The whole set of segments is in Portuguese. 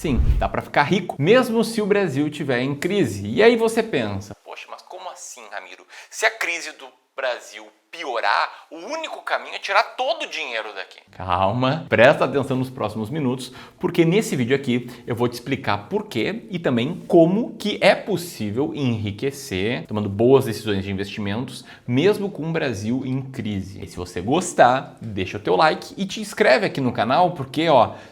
Sim, dá para ficar rico, mesmo se o Brasil estiver em crise. E aí você pensa, poxa, mas como assim, Ramiro? Se a crise do Brasil piorar, o único caminho é tirar todo o dinheiro daqui. Calma, presta atenção nos próximos minutos, porque nesse vídeo aqui eu vou te explicar por quê e também como que é possível enriquecer, tomando boas decisões de investimentos, mesmo com o Brasil em crise. E se você gostar, deixa o teu like e te inscreve aqui no canal, porque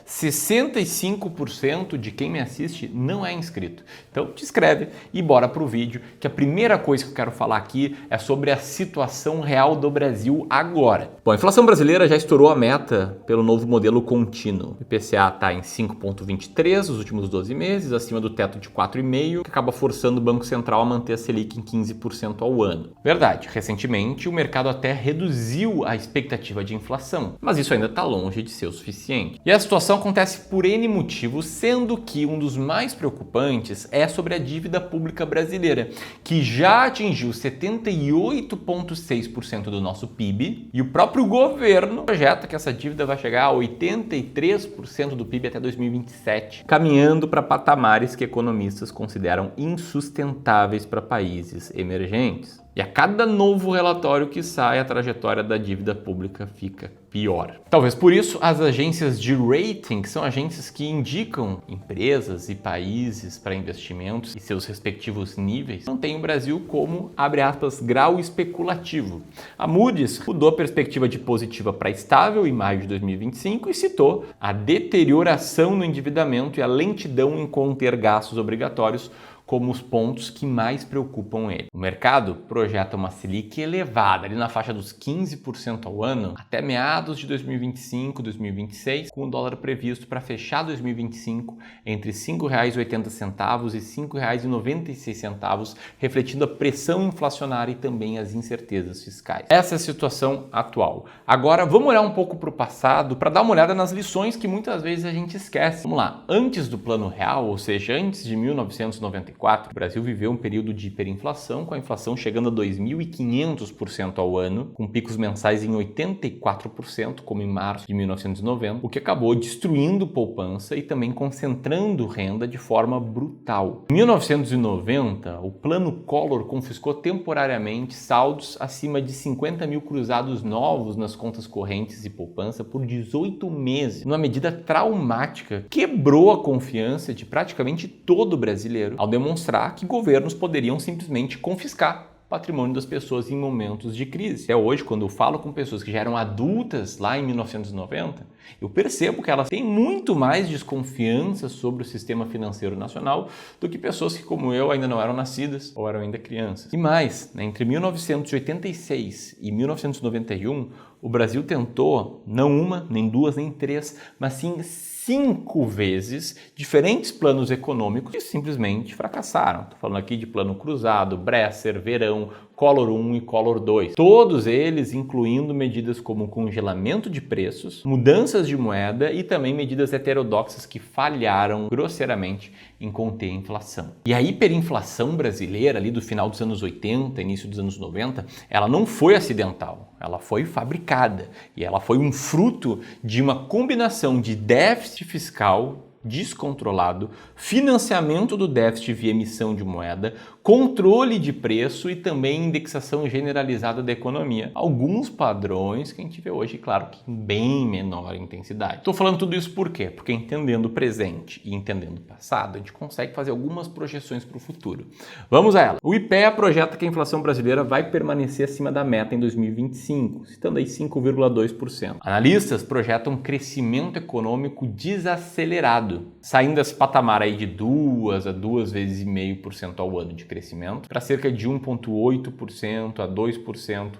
65% de quem me assiste não é inscrito. Então te inscreve e bora pro vídeo, que a primeira coisa que eu quero falar aqui é sobre a situação real do Brasil agora. Bom, a inflação brasileira já estourou a meta pelo novo modelo contínuo. O IPCA está em 5,23 nos últimos 12 meses, acima do teto de 4,5, que acaba forçando o Banco Central a manter a Selic em 15% ao ano. Verdade, recentemente o mercado até reduziu a expectativa de inflação, mas isso ainda está longe de ser o suficiente. E a situação acontece por N motivos, sendo que um dos mais preocupantes é sobre a dívida pública brasileira, que já atingiu 78,6% do nosso PIB, e o próprio governo projeta que essa dívida vai chegar a 83% do PIB até 2027, caminhando para patamares que economistas consideram insustentáveis para países emergentes. E a cada novo relatório que sai, a trajetória da dívida pública fica pior. Talvez por isso as agências de rating, que são agências que indicam empresas e países para investimentos e seus respectivos níveis, mantêm o Brasil como, abre aspas, grau especulativo. A Moody's mudou a perspectiva de positiva para estável em maio de 2025 e citou a deterioração no endividamento e a lentidão em conter gastos obrigatórios como os pontos que mais preocupam ele. O mercado projeta uma Selic elevada, ali na faixa dos 15% ao ano, até meados de 2025, 2026, com o dólar previsto para fechar 2025 entre R$ 5,80 e R$ 5,96, refletindo a pressão inflacionária e também as incertezas fiscais. Essa é a situação atual. Agora, vamos olhar um pouco para o passado para dar uma olhada nas lições que muitas vezes a gente esquece. Vamos lá, antes do Plano Real, ou seja, antes de 1994, o Brasil viveu um período de hiperinflação, com a inflação chegando a 2.500% ao ano, com picos mensais em 84%, como em março de 1990, o que acabou destruindo poupança e também concentrando renda de forma brutal. Em 1990, o Plano Collor confiscou temporariamente saldos acima de 50 mil cruzados novos nas contas correntes e poupança por 18 meses, numa medida traumática, quebrou a confiança de praticamente todo brasileiro, ao demonstrar que governos poderiam simplesmente confiscar patrimônio das pessoas em momentos de crise. Até hoje, quando eu falo com pessoas que já eram adultas lá em 1990, eu percebo que elas têm muito mais desconfiança sobre o sistema financeiro nacional do que pessoas que, como eu, ainda não eram nascidas ou eram ainda crianças. E mais, entre 1986 e 1991, o Brasil tentou, não uma, nem duas, nem três, mas sim 5 vezes diferentes planos econômicos que simplesmente fracassaram. Estou falando aqui de Plano Cruzado, Bresser, Verão, Collor 1 e Collor 2. Todos eles incluindo medidas como congelamento de preços, mudanças de moeda e também medidas heterodoxas que falharam grosseiramente em conter a inflação. E a hiperinflação brasileira ali do final dos anos 80, início dos anos 90, ela não foi acidental, ela foi fabricada e ela foi um fruto de uma combinação de déficit fiscal descontrolado, financiamento do déficit via emissão de moeda, controle de preço e também indexação generalizada da economia. Alguns padrões que a gente vê hoje, claro que em bem menor intensidade. Estou falando tudo isso por quê? Porque entendendo o presente e entendendo o passado, a gente consegue fazer algumas projeções para o futuro. Vamos a ela. O IPEA projeta que a inflação brasileira vai permanecer acima da meta em 2025, citando aí 5,2%. Analistas projetam um crescimento econômico desacelerado, saindo desse patamar aí de 2 a 2,5 vezes ao ano de crescimento para cerca de 1,8% a 2%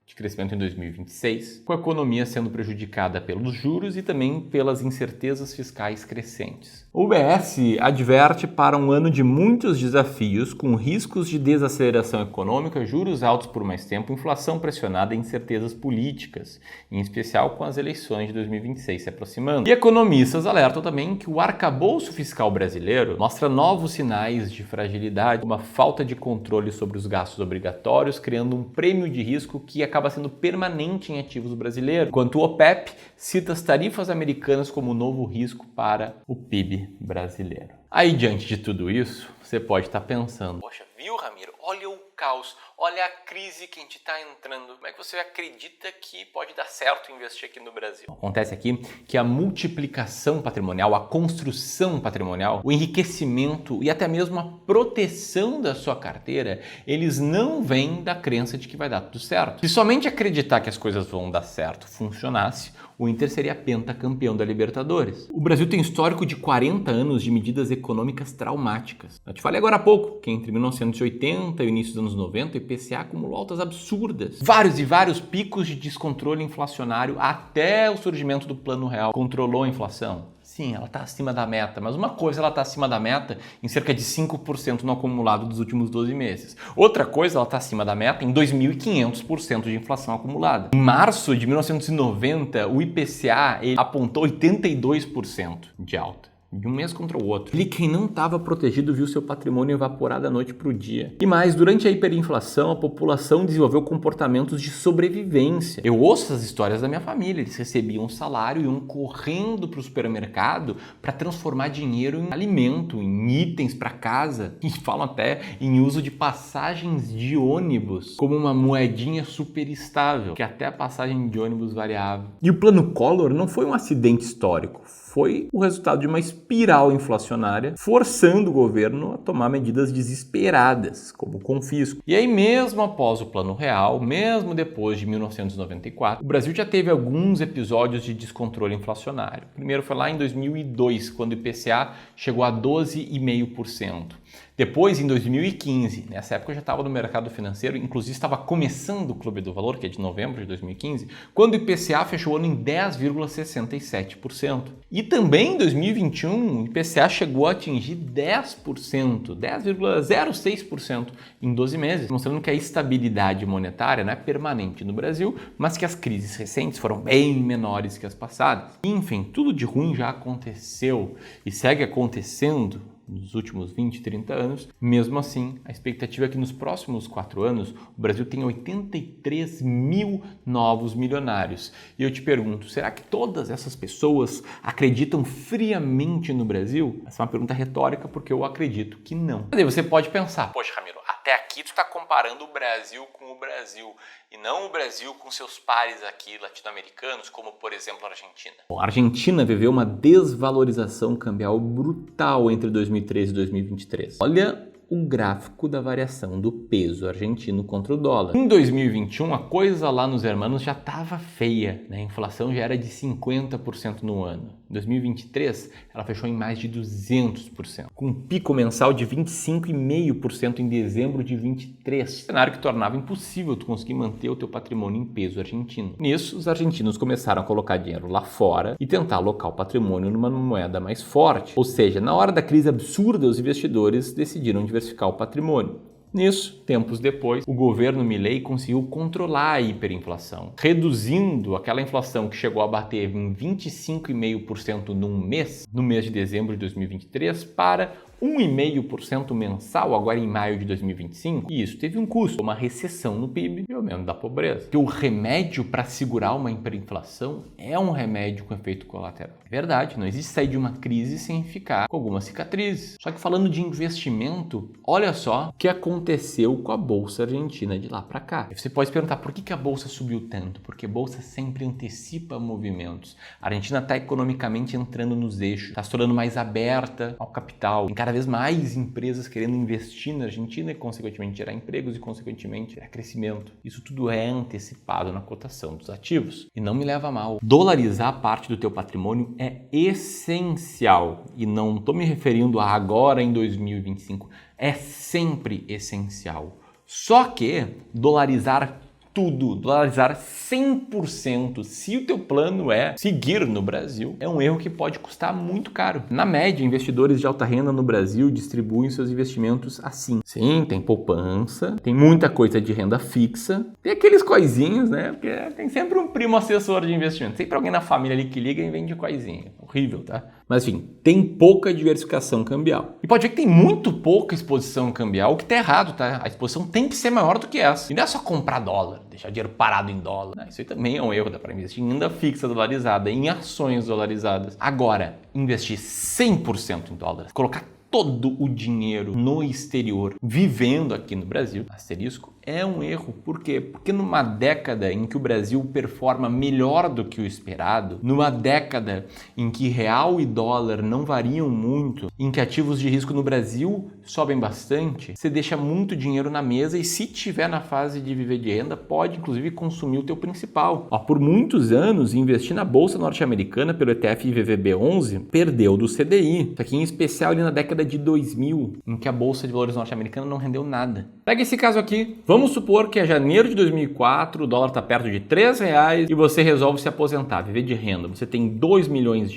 de crescimento em 2026, com a economia sendo prejudicada pelos juros e também pelas incertezas fiscais crescentes. O UBS adverte para um ano de muitos desafios, com riscos de desaceleração econômica, juros altos por mais tempo, inflação pressionada e incertezas políticas, em especial com as eleições de 2026 se aproximando. E economistas alertam também que o arcabouço fiscal brasileiro mostra novos sinais de fragilidade, uma falta de controle sobre os gastos obrigatórios, criando um prêmio de risco que acaba acaba sendo permanente em ativos brasileiros, enquanto o OPEP cita as tarifas americanas como um novo risco para o PIB brasileiro. Aí, diante de tudo isso, você pode estar pensando: poxa, viu, Ramiro? Olha o caos, olha a crise que a gente está entrando. Como é que você acredita que pode dar certo investir aqui no Brasil? Acontece aqui que a multiplicação patrimonial, a construção patrimonial, o enriquecimento e até mesmo a proteção da sua carteira, eles não vêm da crença de que vai dar tudo certo. Se somente acreditar que as coisas vão dar certo funcionasse, o Inter seria pentacampeão da Libertadores. O Brasil tem histórico de 40 anos de medidas econômicas traumáticas. Eu te falei agora há pouco que entre 1980 e o início dos anos 90 o IPCA acumulou altas absurdas. Vários picos de descontrole inflacionário até o surgimento do Plano Real. Controlou a inflação? Sim, ela está acima da meta, mas uma coisa ela está acima da meta em cerca de 5% no acumulado dos últimos 12 meses. Outra coisa ela está acima da meta em 2.500% de inflação acumulada. Em março de 1990, o IPCA ele apontou 82% de alta. De um mês contra o outro. E quem não estava protegido viu seu patrimônio evaporar da noite para o dia. E mais, durante a hiperinflação, a população desenvolveu comportamentos de sobrevivência. Eu ouço as histórias da minha família. Eles recebiam um salário e iam correndo para o supermercado para transformar dinheiro em alimento, em itens para casa. E falam até em uso de passagens de ônibus como uma moedinha super estável, que até a passagem de ônibus variava. E o Plano Collor não foi um acidente histórico. Foi o resultado de uma espiral inflacionária, forçando o governo a tomar medidas desesperadas, como o confisco. E aí, mesmo após o Plano Real, mesmo depois de 1994, o Brasil já teve alguns episódios de descontrole inflacionário. O primeiro foi lá em 2002, quando o IPCA chegou a 12,5%. Depois, em 2015, nessa época eu já estava no mercado financeiro, inclusive estava começando o Clube do Valor, que é de novembro de 2015, quando o IPCA fechou o ano em 10,67%. E também em 2021, o IPCA chegou a atingir 10%, 10,06% em 12 meses, mostrando que a estabilidade monetária não é permanente no Brasil, mas que as crises recentes foram bem menores que as passadas. Enfim, tudo de ruim já aconteceu e segue acontecendo nos últimos 20, 30 anos. Mesmo assim, a expectativa é que nos próximos 4 anos o Brasil tenha 83 mil novos milionários. E eu te pergunto, será que todas essas pessoas acreditam friamente no Brasil? Essa é uma pergunta retórica, porque eu acredito que não. Mas aí você pode pensar: poxa, Ramiro, até aqui tu está comparando o Brasil com o Brasil e não o Brasil com seus pares aqui latino-americanos, como por exemplo a Argentina. A Argentina viveu uma desvalorização cambial brutal entre 2013 e 2023. Olha o gráfico da variação do peso argentino contra o dólar. Em 2021, a coisa lá nos hermanos já estava feia, né? A inflação já era de 50% no ano. Em 2023, ela fechou em mais de 200%, com um pico mensal de 25,5% em dezembro de 23, cenário que tornava impossível tu conseguir manter o teu patrimônio em peso argentino. Nisso, os argentinos começaram a colocar dinheiro lá fora e tentar alocar o patrimônio numa moeda mais forte. Ou seja, na hora da crise absurda, os investidores decidiram diversificar o patrimônio. Nisso, tempos depois, o governo Milei conseguiu controlar a hiperinflação, reduzindo aquela inflação que chegou a bater em 25,5% num mês, no mês de dezembro de 2023, para 1,5% mensal agora em maio de 2025. E isso teve um custo, uma recessão no PIB e aumento da pobreza. Porque o remédio para segurar uma hiperinflação é um remédio com efeito colateral. É verdade, não existe sair de uma crise sem ficar com algumas cicatrizes. Só que falando de investimento, olha só o que aconteceu com a Bolsa Argentina de lá para cá. E você pode se perguntar por que a Bolsa subiu tanto? Porque a Bolsa sempre antecipa movimentos. A Argentina está economicamente entrando nos eixos, está se tornando mais aberta ao capital. Tem cada vez mais empresas querendo investir na Argentina e, consequentemente, gerar empregos e, consequentemente, gerar crescimento. Isso tudo é antecipado na cotação dos ativos. E não me leva a mal. Dolarizar parte do teu patrimônio é essencial. E não estou me referindo a agora em 2025. É sempre essencial. Só que dolarizar tudo, dolarizar 100%, se o teu plano é seguir no Brasil, é um erro que pode custar muito caro. Na média, investidores de alta renda no Brasil distribuem seus investimentos assim. Sim, tem poupança, tem muita coisa de renda fixa, tem aqueles coisinhos, né? Porque tem sempre um primo assessor de investimento, sempre alguém na família ali que liga e vende coisinha. Horrível, tá? Mas enfim, tem pouca diversificação cambial. E pode ver que tem muito pouca exposição cambial, o que tá errado, tá? A exposição tem que ser maior do que essa. E não é só comprar dólar, deixar dinheiro parado em dólar. Não, isso aí também é um erro, dá para investir em renda fixa dolarizada, em ações dolarizadas. Agora, investir 100% em dólar, colocar todo o dinheiro no exterior, vivendo aqui no Brasil, asterisco, é um erro. Por quê? Porque numa década em que o Brasil performa melhor do que o esperado, numa década em que real e dólar não variam muito, em que ativos de risco no Brasil sobem bastante, você deixa muito dinheiro na mesa e se tiver na fase de viver de renda, pode inclusive consumir o teu principal. Por muitos anos, investir na Bolsa Norte-Americana pelo ETF IVVB11 perdeu do CDI. Isso aqui em especial ali na década de 2000, em que a Bolsa de Valores norte-americana não rendeu nada. Pega esse caso aqui. Vamos supor que é janeiro de 2004, o dólar está perto de R$3 e você resolve se aposentar, viver de renda. Você tem R$2 milhões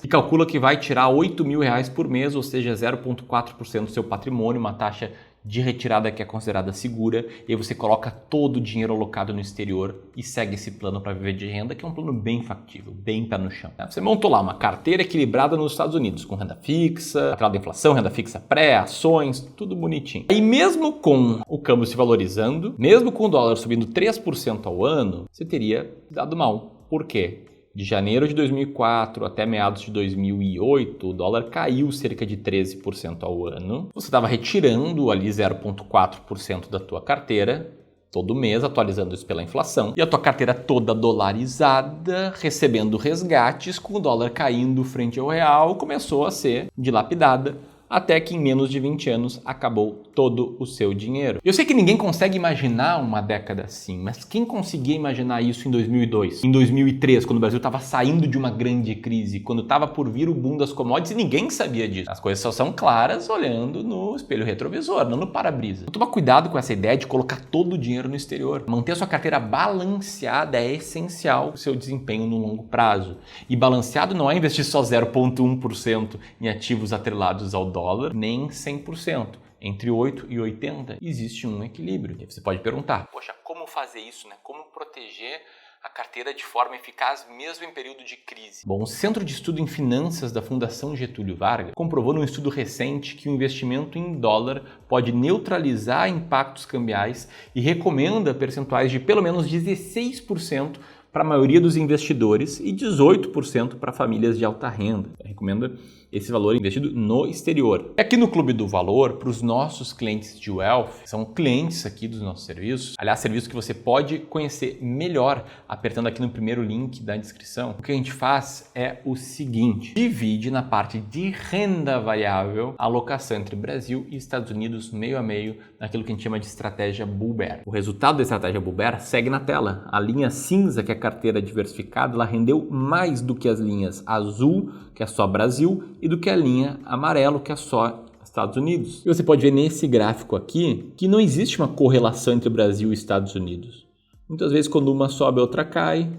e calcula que vai tirar R$8 mil por mês, ou seja, 0,4% do seu patrimônio, uma taxa de retirada que é considerada segura, e aí você coloca todo o dinheiro alocado no exterior e segue esse plano para viver de renda, que é um plano bem factível, bem pé no chão. Você montou lá uma carteira equilibrada nos Estados Unidos, com renda fixa, atrelada à inflação, renda fixa pré, ações, tudo bonitinho. E mesmo com o câmbio se valorizando, mesmo com o dólar subindo 3% ao ano, você teria dado mal. Por quê? De janeiro de 2004 até meados de 2008, o dólar caiu cerca de 13% ao ano. Você estava retirando ali 0,4% da tua carteira todo mês, atualizando isso pela inflação. E a tua carteira toda dolarizada, recebendo resgates, com o dólar caindo frente ao real, começou a ser dilapidada. Até que em menos de 20 anos acabou todo o seu dinheiro. Eu sei que ninguém consegue imaginar uma década assim, mas quem conseguia imaginar isso em 2002, em 2003, quando o Brasil estava saindo de uma grande crise, quando estava por vir o boom das commodities e ninguém sabia disso? As coisas só são claras olhando no espelho retrovisor, não no para-brisa. Então, toma cuidado com essa ideia de colocar todo o dinheiro no exterior. Manter a sua carteira balanceada é essencial para o seu desempenho no longo prazo. E balanceado não é investir só 0,1% em ativos atrelados ao dólar, nem 100%. Entre 8 e 80 existe um equilíbrio. E você pode perguntar, poxa, como fazer isso, né? Como proteger a carteira de forma eficaz mesmo em período de crise? Bom, o Centro de Estudo em Finanças da Fundação Getúlio Vargas comprovou num estudo recente que o investimento em dólar pode neutralizar impactos cambiais e recomenda percentuais de pelo menos 16% para a maioria dos investidores e 18% para famílias de alta renda. Recomenda esse valor investido no exterior. Aqui no Clube do Valor, para os nossos clientes de Wealth, são clientes aqui dos nossos serviços, aliás, serviços que você pode conhecer melhor apertando aqui no primeiro link da descrição. O que a gente faz é o seguinte: divide na parte de renda variável a alocação entre Brasil e Estados Unidos meio a meio naquilo que a gente chama de estratégia Bull Bear. O resultado da estratégia Bull Bear segue na tela. A linha cinza, que é a carteira diversificada, ela rendeu mais do que as linhas azul, que é só Brasil, e do que a linha amarelo, que é só Estados Unidos. E você pode ver nesse gráfico aqui que não existe uma correlação entre Brasil e Estados Unidos. Muitas vezes quando uma sobe, a outra cai.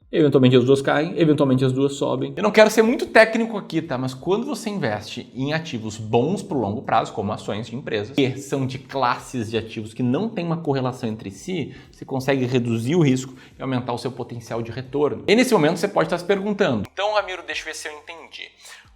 Eventualmente as duas caem, eventualmente as duas sobem. Eu não quero ser muito técnico aqui, tá? Mas quando você investe em ativos bons para o longo prazo, como ações de empresas, que são de classes de ativos que não tem uma correlação entre si, você consegue reduzir o risco e aumentar o seu potencial de retorno. E nesse momento você pode estar se perguntando: então, Ramiro, deixa eu ver se eu entendi.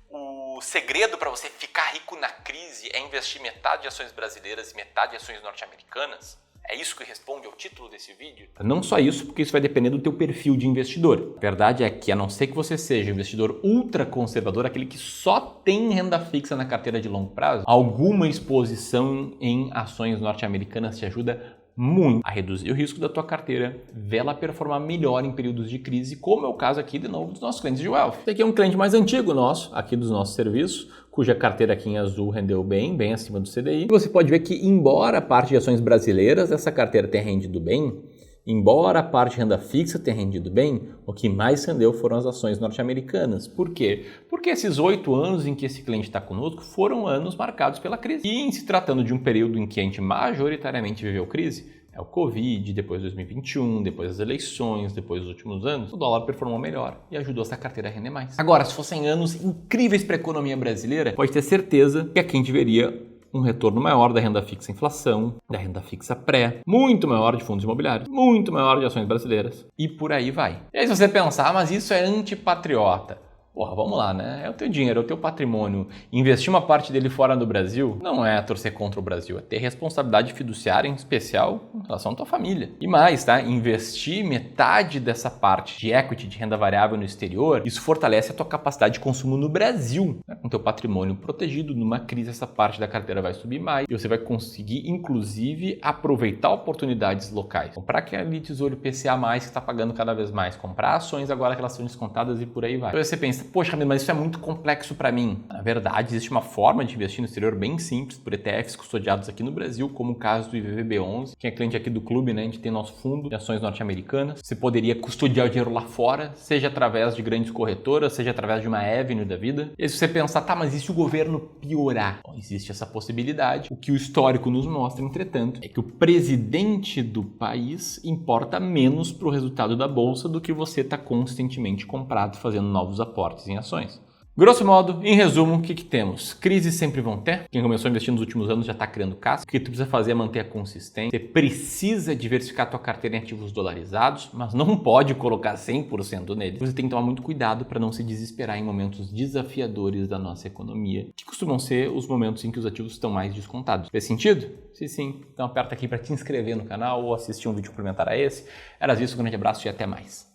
O segredo para você ficar rico na crise é investir metade em ações brasileiras e metade em ações norte-americanas? É isso que responde ao título desse vídeo? Não só isso, porque isso vai depender do teu perfil de investidor. A verdade é que, a não ser que você seja um investidor ultra conservador, aquele que só tem renda fixa na carteira de longo prazo, alguma exposição em ações norte-americanas te ajuda muito a reduzir o risco da tua carteira, vê-la performar melhor em períodos de crise, como é o caso aqui, de novo, dos nossos clientes de Wealth. Esse aqui é um cliente mais antigo nosso, aqui dos nossos serviços, cuja carteira aqui em azul rendeu bem acima do CDI. E você pode ver que, embora a parte de ações brasileiras, essa carteira tenha rendido bem, embora a parte de renda fixa tenha rendido bem, o que mais rendeu foram as ações norte-americanas. Por quê? Porque esses 8 anos em que esse cliente está conosco foram anos marcados pela crise. E em se tratando de um período em que a gente majoritariamente viveu crise, é o Covid, depois 2021, depois das eleições, depois dos últimos anos, o dólar performou melhor e ajudou essa carteira a render mais. Agora, se fossem anos incríveis para a economia brasileira, pode ter certeza que aqui a gente veria um retorno maior da renda fixa inflação, da renda fixa pré, muito maior de fundos imobiliários, muito maior de ações brasileiras e por aí vai. E aí se você pensar, mas isso é antipatriota. Porra, vamos lá, né? É o teu dinheiro, é o teu patrimônio. Investir uma parte dele fora do Brasil não é torcer contra o Brasil, é ter responsabilidade fiduciária, em especial em relação à tua família. E mais, tá? Investir metade dessa parte de equity, de renda variável no exterior, isso fortalece a tua capacidade de consumo no Brasil. Né? Com teu patrimônio protegido, numa crise essa parte da carteira vai subir mais e você vai conseguir, inclusive, aproveitar oportunidades locais. Comprar aquele tesouro IPCA+, que está pagando cada vez mais. Comprar ações agora que elas são descontadas e por aí vai. Aí você pensa, poxa, mas isso é muito complexo para mim. Na verdade, existe uma forma de investir no exterior bem simples por ETFs custodiados aqui no Brasil, como o caso do IVVB11. Quem é cliente aqui do clube, né, a gente tem nosso fundo de ações norte-americanas. Você poderia custodiar o dinheiro lá fora, seja através de grandes corretoras, seja através de uma Avenue da vida. E se você pensar, tá, mas e se o governo piorar? Bom, existe essa possibilidade. O que o histórico nos mostra, entretanto, é que o presidente do país importa menos para o resultado da bolsa do que você está constantemente comprado fazendo novos aportes em ações. Grosso modo, em resumo, o que temos? Crises sempre vão ter. Quem começou a investir nos últimos anos já está criando casca. O que tu precisa fazer é manter a consistência. Você precisa diversificar a tua carteira em ativos dolarizados, mas não pode colocar 100% neles. Você tem que tomar muito cuidado para não se desesperar em momentos desafiadores da nossa economia, que costumam ser os momentos em que os ativos estão mais descontados. Fez sentido? Se sim, então aperta aqui para te inscrever no canal ou assistir um vídeo complementar a esse. Era isso, um grande abraço e até mais.